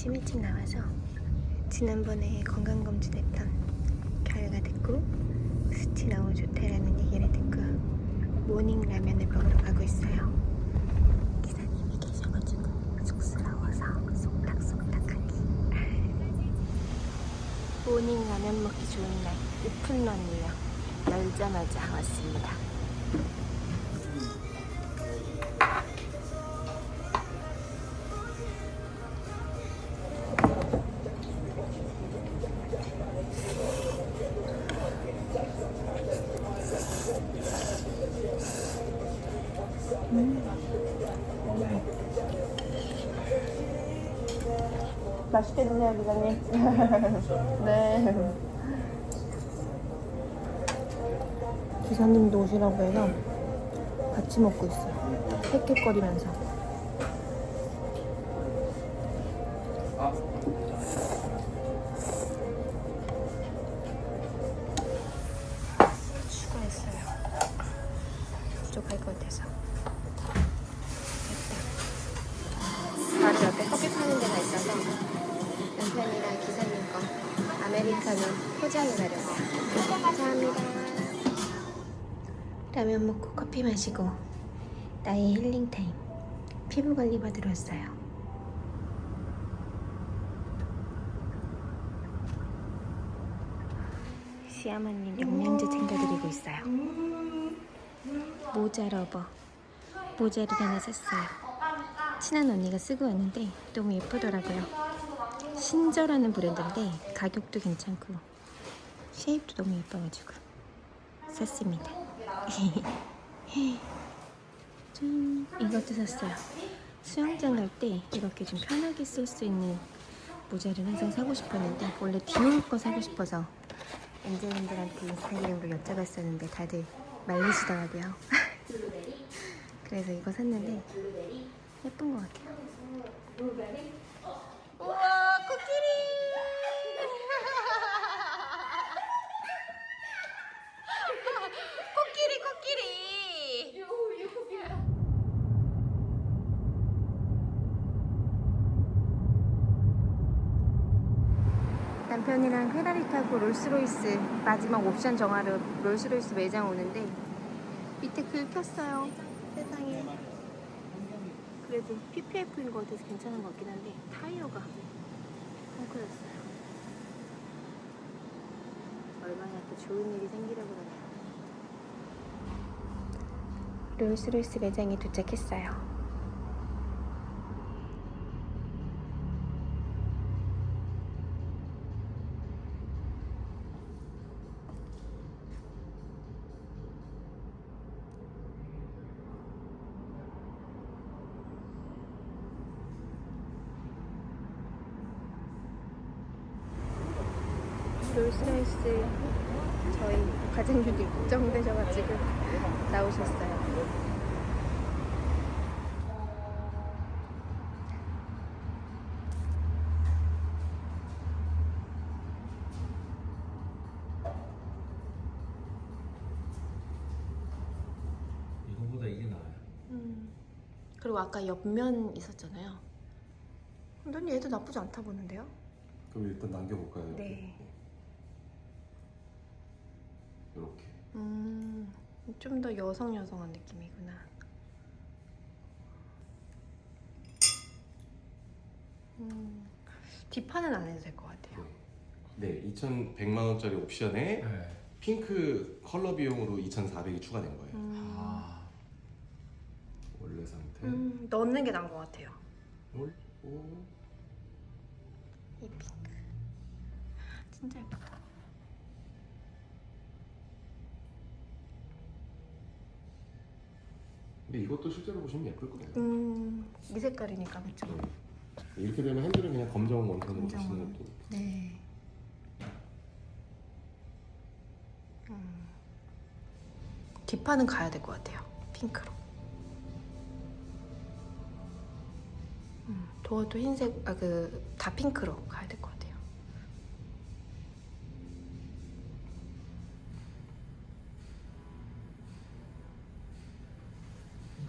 아침 일찍 나와서 지난번에 건강검진했던 결과 듣고 수치 너무 좋다라는 얘기를 듣고 모닝 라면을 먹으러 가고 있어요. 기사님이 계셔가지고 쑥스러워서 속닥속닥하기. 모닝 라면 먹기 좋은 날 오픈런이에요. 열자마자 왔습니다. 맛있게 드세요, 기사님. 네. 기사님도 오시라고 해서 같이 먹고 있어요. 헥헥거리면서. 추가했어요. 부족할 것 같아서. 됐다. 바로 옆에 커피 파는 데가 있어서 남편이랑 기사님 거 아메리카노 포장을 하려고요. 감사합니다. 라면 먹고 커피 마시고 나의 힐링 타임. 피부 관리 받으러 왔어요. 시어머님 영양제 챙겨드리고 있어요. 모자 러버. 모자를 하나 샀어요. 친한 언니가 쓰고 왔는데 너무 예쁘더라고요. 신저라는 브랜드인데 가격도 괜찮고 쉐입도 너무 예뻐가지고 샀습니다. 짠, 이것도 샀어요. 수영장 갈 때 이렇게 좀 편하게 쓸 수 있는 모자를 항상 사고 싶었는데 원래 디올 거 사고 싶어서 엔젤님들한테 인스타그램으로 여쭤봤었는데 다들 말리시더라고요. 그래서 이거 샀는데 예쁜 것 같아요. 우와, 코끼리! 코끼리! 남편이랑 페라리 타고 롤스로이스 마지막 옵션 정하러 롤스로이스 매장 오는데 밑에 글 켰어요. 세상에. 그래도 PPF인 거 같아서 괜찮은 것 같긴 한데 타이어가 펑크였어요. 얼마나 또 좋은 일이 생기려고 그러네요. 롤스로이스 매장에 도착했어요. 롤스로이스 저희 과장님도 입점되셔가지고 나오셨어요. 이거보다 이게 나아요. 그리고 아까 옆면 있었잖아요. 난 얘도 나쁘지 않다 보는데요? 그럼 일단 남겨볼까요? 네. 이렇게. 좀 더 여성한 느낌이구나. 뒷판은 안 해도 될 것 같아요. 네, 2,100만 원짜리 옵션에 네. 핑크 컬러 비용으로 2,400이 추가된 거예요. 아, 원래 상태. 넣는 게 나은 것 같아요. 올고 이 핑크. 진짜 예쁘다. 근데 이것도 실제로 보시면 예쁠 거예요. 이 색깔이니까 그쵸? 네. 이렇게 되면 핸들은 그냥 검정 원톤으로 검정 보시는 원. 것도. 네. 뒷판은 가야 될 것 같아요. 핑크로. 도어도 흰색, 다 핑크로 가야 될 것 같아요.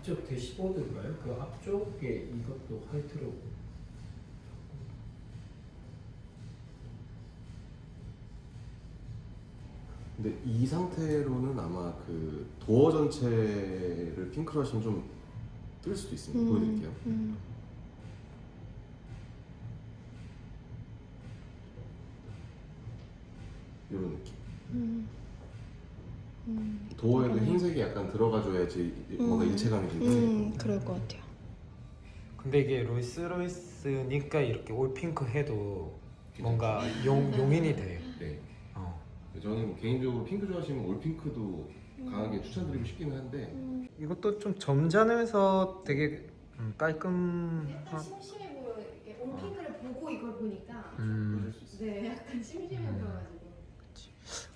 이쪽 대시보드인가요? 그 앞쪽에 이것도 화이트로. 근데 이 상태로는 아마 그 도어 전체를 핑크로 하시면 좀 뜰 수도 있습니다. 보여드릴게요. 이런 느낌. 도어에도 흰색이 약간 들어가줘야지 뭔가 일체감이 좀 생길 그럴 것 같아요. 근데 이게 롤스로이스니까 이렇게 올 핑크 해도 뭔가 용인이 돼. 네. 어. 저는 개인적으로 핑크 좋아하시면 올 핑크도 강하게 추천드리고 싶기는 한데 이것도 좀 점잖으면서 되게 깔끔한. 약간 심심해 보여. 이렇게 온 핑크를 보고 이걸 보니까 보실 수 있어요. 네, 약간 심심해 보여가지고.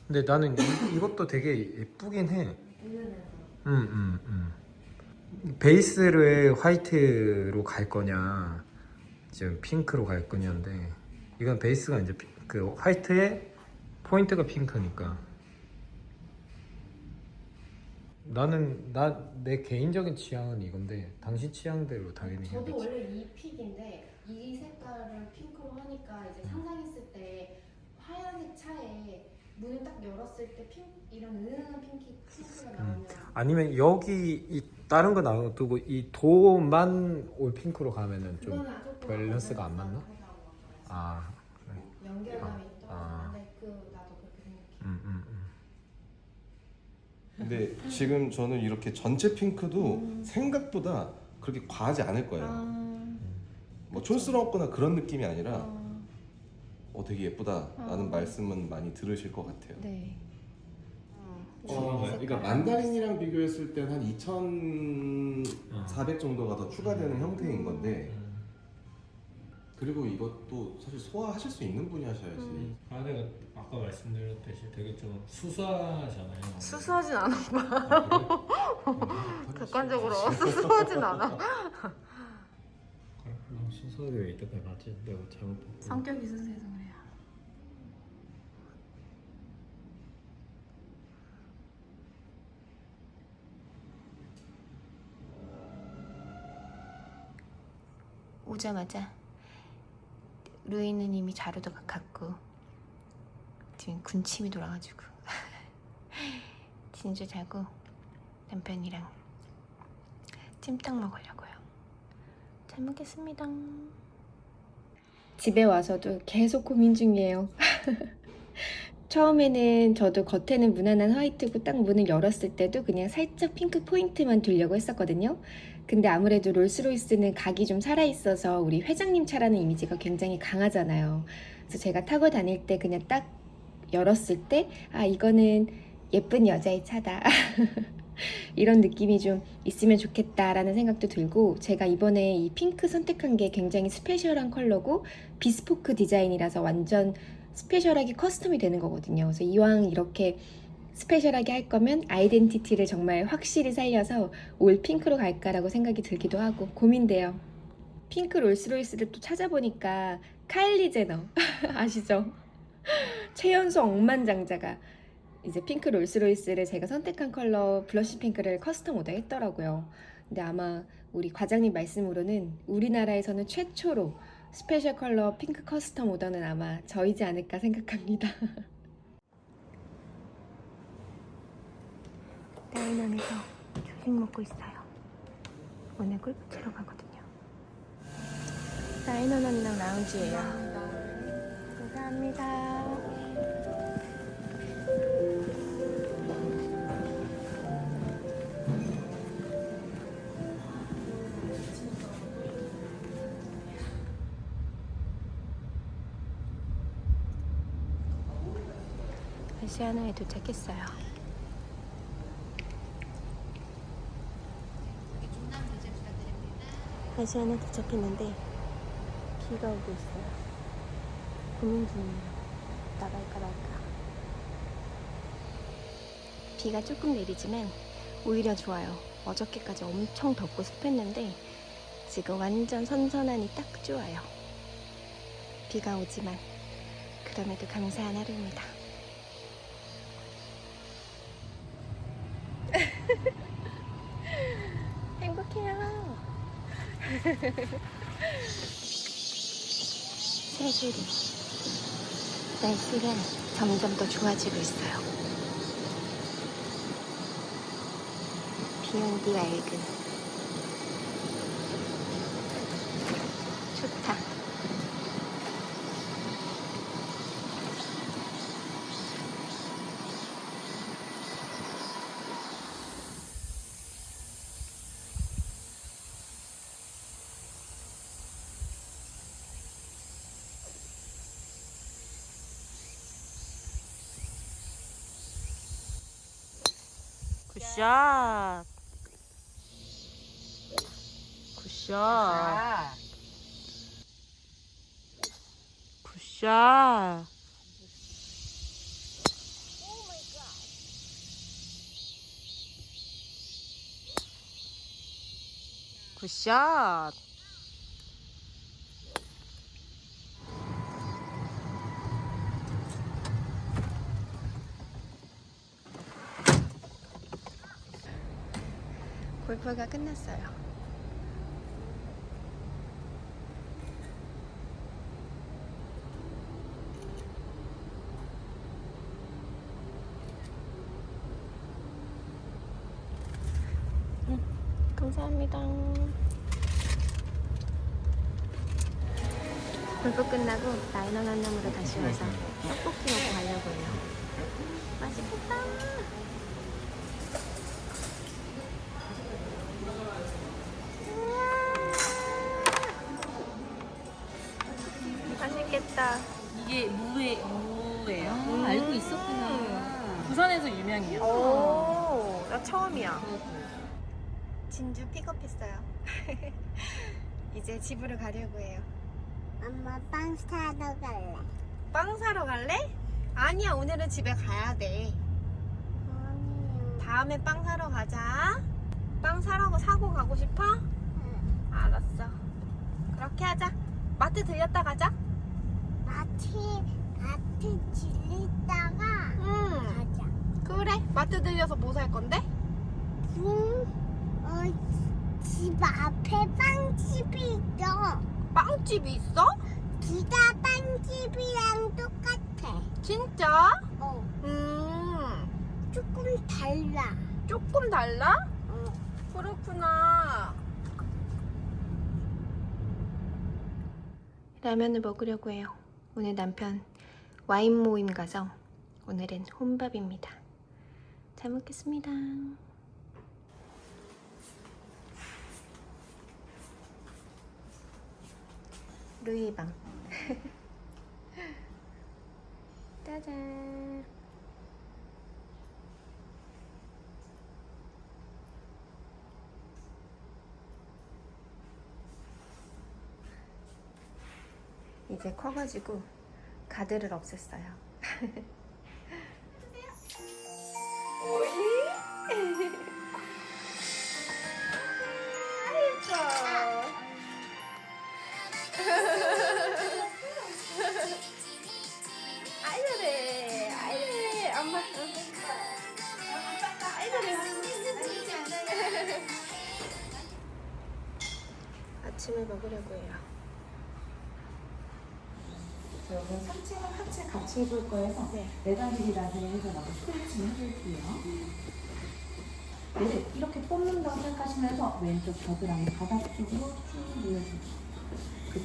근데 나는 이것도 되게 예쁘긴 해. 베이스를 화이트로 갈 거냐, 지금 핑크로 갈 거냐인데 이건 베이스가 이제 그 화이트에 포인트가 핑크니까. 내 개인적인 취향은 이건데 당신 취향대로 당연히 저도 해야지. 원래 이 픽인데 이 색깔을 핑크로 하니까 이제 상상했을 때 하얀색 차에 문을 딱 열었을 때 이런 은은한 핑크가 나오면 아니면 여기 이 다른 거 놔두고 이 도만 올 핑크로 가면은 좀 그거는 조금 밸런스가 안 맞나? 하다고 맞아요. 아 그래. 연결감이 아. 떨어지는데 나도 그렇게 생각해. 근데 지금 저는 이렇게 전체 핑크도 생각보다 그렇게 과하지 않을 거예요. 뭐 촌스러웠거나 그런 느낌이 아니라 되게 예쁘다라는 말씀은 많이 들으실 것 같아요. 네. 그러니까 만다린이랑 비교했을 때 한 2,400 정도가 더 추가되는 형태인 건데 그리고 이것도 사실 소화하실 수 있는 분이 하셔야지. 내가 아까 말씀드렸듯이 되게 좀 수수하잖아요. 수수하진 않아. 아, 객관적으로 수수하진 않아. 그럼 수수하게 이때까지 맞지? 내가 잘못 봤고. 성격이 수수해서 그래요. 오자마자 루이는 이미 자루도 갖고 지금 군침이 돌아가지고 진주 자고 남편이랑 찜닭 먹으려고요. 잘 먹겠습니다. 집에 와서도 계속 고민 중이에요. 처음에는 저도 겉에는 무난한 화이트고 딱 문을 열었을 때도 그냥 살짝 핑크 포인트만 두려고 했었거든요. 근데 아무래도 롤스로이스는 각이 좀 살아있어서 우리 회장님 차라는 이미지가 굉장히 강하잖아요. 그래서 제가 타고 다닐 때 그냥 딱 열었을 때 이거는 예쁜 여자의 차다. 이런 느낌이 좀 있으면 좋겠다라는 생각도 들고, 제가 이번에 이 핑크 선택한 게 굉장히 스페셜한 컬러고 비스포크 디자인이라서 완전 스페셜하게 커스텀이 되는 거거든요. 그래서 이왕 이렇게 스페셜하게 할 거면 아이덴티티를 정말 확실히 살려서 올 핑크로 갈까라고 생각이 들기도 하고 고민돼요. 핑크 롤스로이스를 또 찾아보니까 카일리 제너 아시죠? 최연소 억만장자가 이제 핑크 롤스로이스를 제가 선택한 컬러 블러쉬 핑크를 커스텀 오더 했더라고요. 근데 아마 우리 과장님 말씀으로는 우리나라에서는 최초로 스페셜 컬러 핑크 커스텀 오더는 아마 저이지 않을까 생각합니다. 다이남에서 조식 먹고 있어요. 오늘 골프 치러 가거든요. 다이너 언니랑 라운지예요. 감사합니다. 아시아나에 도착했어요. 아시아나 도착했는데 비가 오고 있어요. 고민 중이에요. 나갈까 말까. 비가 조금 내리지만 오히려 좋아요. 어저께까지 엄청 덥고 습했는데 지금 완전 선선하니 딱 좋아요. 비가 오지만 그럼에도 감사한 하루입니다. 행복해요. 새소리. 날씨가 점점 더 좋아지고 있어요. 비욘디 왈그. 좋다. 굿샷. 굿샷. 굿샷. 굿샷. 골프가 끝났어요. 감사합니다. 골프 끝나고 라이너 만남으로 다시 와서 떡볶이 먹고 가려고 해요. 맛있겠다. 맛있겠다. 이게 무예요? 알고 있었구나. 부산에서 유명해요. 오, 나 처음이야. 진주 픽업했어요. 이제 집으로 가려고 해요. 엄마 빵 사러 갈래. 빵 사러 갈래? 아니야, 오늘은 집에 가야 돼. 아니요. 다음에 빵 사러 가자. 빵 사고 가고 싶어? 알았어. 그렇게 하자. 마트 들렸다 가자. 마트 질리다가 가자. 그래. 마트 들려서 뭐 살 건데? 집 앞에 빵집이 있어. 빵집이 있어? 둘 다 빵집이랑 똑같아. 진짜? 어, 조금 달라. 조금 달라? 어. 그렇구나. 라면을 먹으려고 해요. 오늘 남편 와인 모임 가서 오늘은 혼밥입니다. 잘 먹겠습니다. 루이방. 짜잔. 이제 커가지고 가드를 없앴어요. 아이들래, 아이들래, 엄마. 아이들래. 아침을 먹으려고 해요. 여러분 상체랑 하체 같이 해볼 거여서 내다리라고 해서 나도 스트레칭 해볼게요. 네, 이렇게 뽑는다고 생각하시면서 왼쪽 겨드랑이 바닥 쪽으로 쭉 눌러주세요. 그쵸.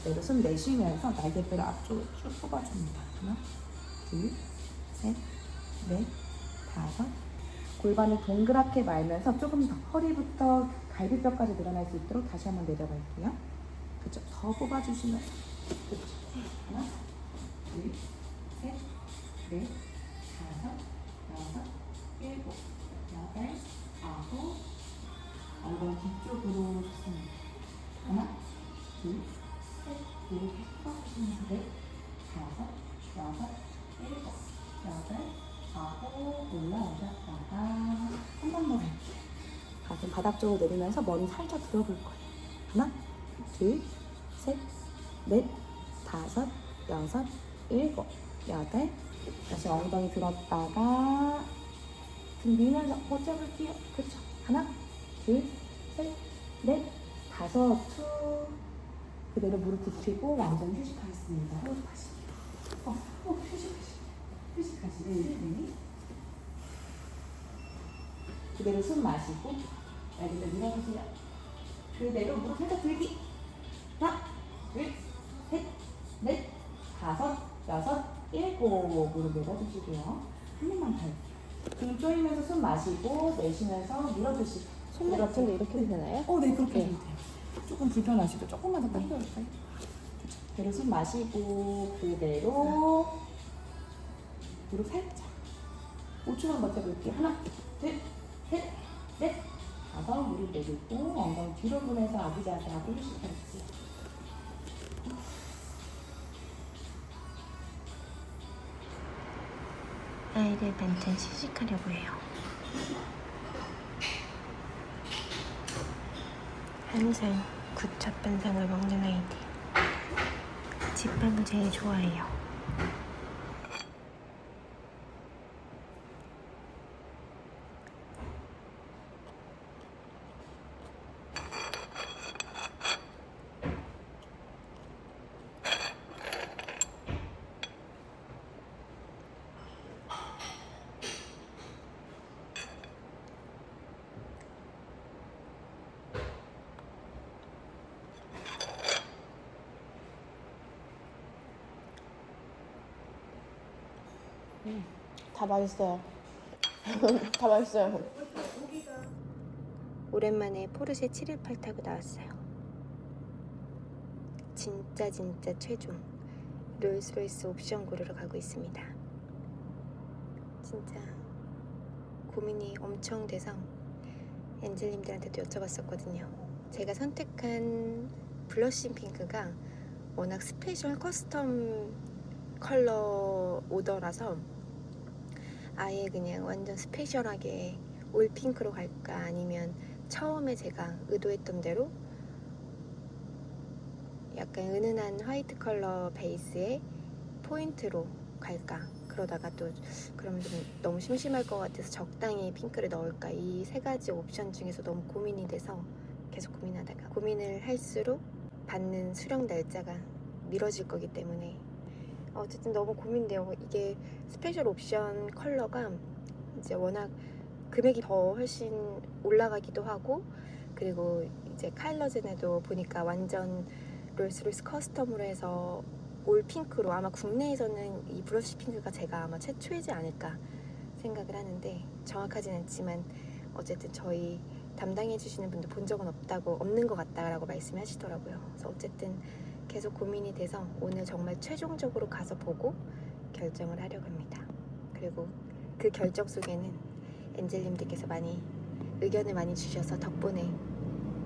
내려 손 내쉬면서 날개뼈를 앞쪽으로 쭉 뽑아줍니다. 하나, 둘, 셋, 넷, 다섯. 골반을 동그랗게 말면서 조금 더 허리부터 갈비뼈까지 늘어날 수 있도록 다시 한번 내려갈게요. 그쵸. 더 뽑아주시면 그쵸. 하나, 둘, 셋, 넷, 다섯, 여섯, 일곱, 여덟, 아홉. 엉덩이 뒤쪽으로 좋습니다. 하나, 둘, 셋, 이렇게 뽑아주시면서 넷, 다섯, 여섯, 일곱, 여덟, 아홉. 올라오셨다가 한 번 더 갈게요. 가슴 바닥 쪽으로 내리면서 머리 살짝 들어볼 거예요. 하나, 둘, 셋, 넷, 다섯, 여섯, 일곱, 여덟. 다시 엉덩이 들었다가 등 밀면서 버텨볼게요. 그렇죠. 하나, 둘, 셋, 넷, 다섯. 툭. 그대로 무릎 굽히고 완전 휴식하겠습니다. 휴식하시네. 네. 그대로 숨 마시고 날개를 밀어주세요. 그대로 무릎 살짝 들기. 하나, 둘, 셋, 넷, 다섯, 여섯, 일곱. 무릎 내려주시고요. 한 번만 더. 등 조이면서 숨 마시고 내쉬면서 밀어주시고. 손목 아픈데 이렇게 해도 되나요? 네, 그렇게 해도 돼요. 조금 불편하시고 조금만 더 당겨볼까요? 그대로 숨 마시고 그대로 무릎 살짝 5초만 버텨볼게요. 하나, 둘, 셋, 넷, 다섯. 무릎 내리고 엉덩이 뒤로 보내서 아기 자세하고 휴식할게요. 아이들 벤튼 시식하려고 해요. 한 살 구첩반상을 먹는 아이들. 집밥을 제일 좋아해요. 다 맛있어요. 다 맛있어요. 오랜만에 포르쉐 718 타고 나왔어요. 진짜 최종 롤스로이스 옵션 고르러 가고 있습니다. 진짜 고민이 엄청 돼서 엔젤님들한테도 여쭤봤었거든요. 제가 선택한 블러싱 핑크가 워낙 스페셜 커스텀 컬러 오더라서 아예 그냥 완전 스페셜하게 올 핑크로 갈까, 아니면 처음에 제가 의도했던 대로 약간 은은한 화이트 컬러 베이스에 포인트로 갈까, 그러다가 또 그러면 좀 너무 심심할 것 같아서 적당히 핑크를 넣을까, 이 세 가지 옵션 중에서 너무 고민이 돼서 계속 고민하다가, 고민을 할수록 받는 수령 날짜가 미뤄질 거기 때문에 어쨌든 너무 고민돼요. 이게 스페셜 옵션 컬러가 이제 워낙 금액이 더 훨씬 올라가기도 하고, 그리고 이제 카일러젠에도 보니까 완전 롤스로이스 커스텀으로 해서 올 핑크로, 아마 국내에서는 이 브러쉬 핑크가 제가 아마 최초이지 않을까 생각을 하는데, 정확하진 않지만 어쨌든 저희 담당해 주시는 분들 본 적은 없는 것 같다라고 말씀하시더라고요. 그래서 어쨌든 계속 고민이 돼서 오늘 정말 최종적으로 가서 보고 결정을 하려고 합니다. 그리고 그 결정 속에는 엔젤님들께서 많이 의견을 많이 주셔서 덕분에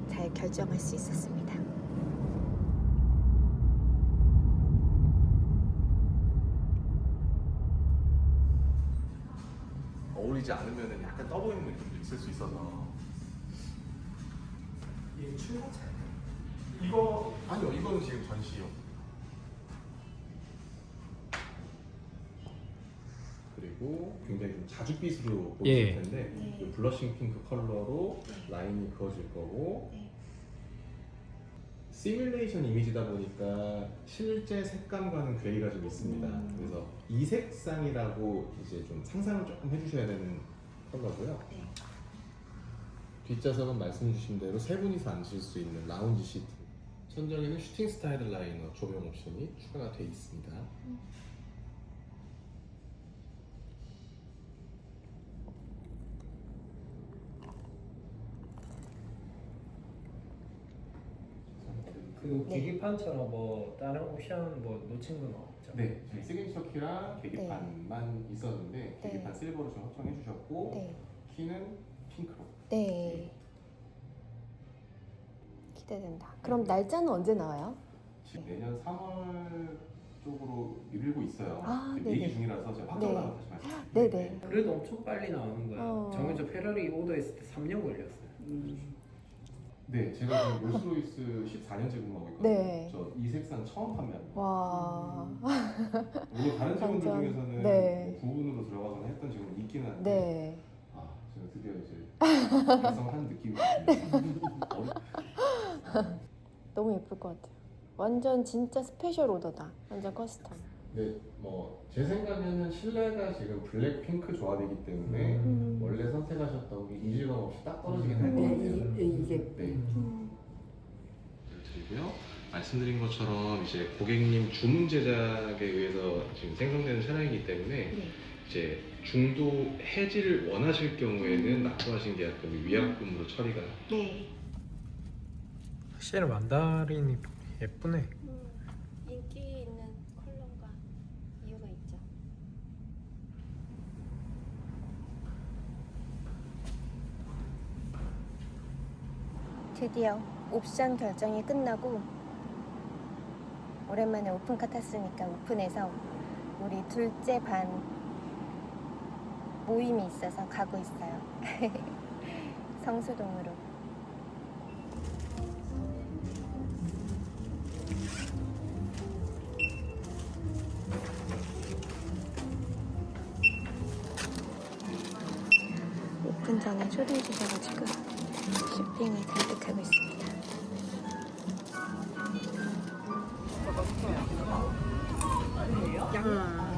잘 결정할 수 있었습니다. 어울리지 않으면 약간 떠 보이는 느낌도 있을 수 있어서. 이게 출고차. 이거 아니요, 이거는 지금 전시용. 그리고 굉장히 좀 자줏빛으로 보일 예. 텐데 이 블러싱 핑크 컬러로 라인이 그어질 거고, 시뮬레이션 이미지다 보니까 실제 색감과는 괴리가 좀 있습니다. 그래서 이색상이라고 이제 좀 상상을 조금 해주셔야 되는 컬러고요. 뒷좌석은 말씀 주신 대로 세 분이서 앉을 수 있는 라운지 시트. 천장에는 슈팅 스타일 라이너 조명 옵션이 추가가 되어 있습니다. 그 계기판처럼 뭐 다른 옵션 뭐 놓친 건 없죠? 네, 저희 시그니처 키랑 계기판만 있었는데 계기판 실버로 좀 확정해 주셨고 키는 핑크로. 네. 기대된다. 그럼 날짜는 언제 나와요? 지금 내년 3월 쪽으로 미루고 있어요. 아, 지금 네네. 얘기 중이라서 제가 확정하고 다시 말씀드릴게요. 네네. 그래도 엄청 빨리 나오는 거예요. 정해서 페라리 오더했을 때 3년 걸렸어요. 네, 제가 지금 롤스로이스 14년째 근무하고 있거든요. 네. 저 이 색상 처음 판매합니다. 와. 물론 다른 직원들 완전, 중에서는 네. 뭐 부분으로 들어가거나 했던 직원이 있긴 한데 네. 아, 제가 드디어 이제 달성한 느낌이 듭니다. 너무 예쁠 것 같아요. 완전 진짜 스페셜 오더다. 완전 커스텀. 네, 뭐 제 생각에는 실내가 지금 블랙 핑크 조합이기 때문에 원래 선택한 사셨다고 이질감 없이 딱 떨어지게 될 것 같아요. 이게 네. 드리고요. 말씀드린 것처럼 이제 고객님 주문 제작에 의해서 지금 생성되는 차량이기 때문에 이제 중도 해지를 원하실 경우에는 납부하신 계약금이 위약금으로 처리가. 네. 확실히 만다린이 예쁘네. 인기 있는 컬러가 이유가 있죠. 드디어 옵션 결정이 끝나고 오랜만에 오픈카 탔으니까 오픈해서 우리 둘째 반 모임이 있어서 가고 있어요. 성수동으로. 오픈 전에 초대해 주셔가지고 쇼핑을 잔뜩 하고 있습니다. 양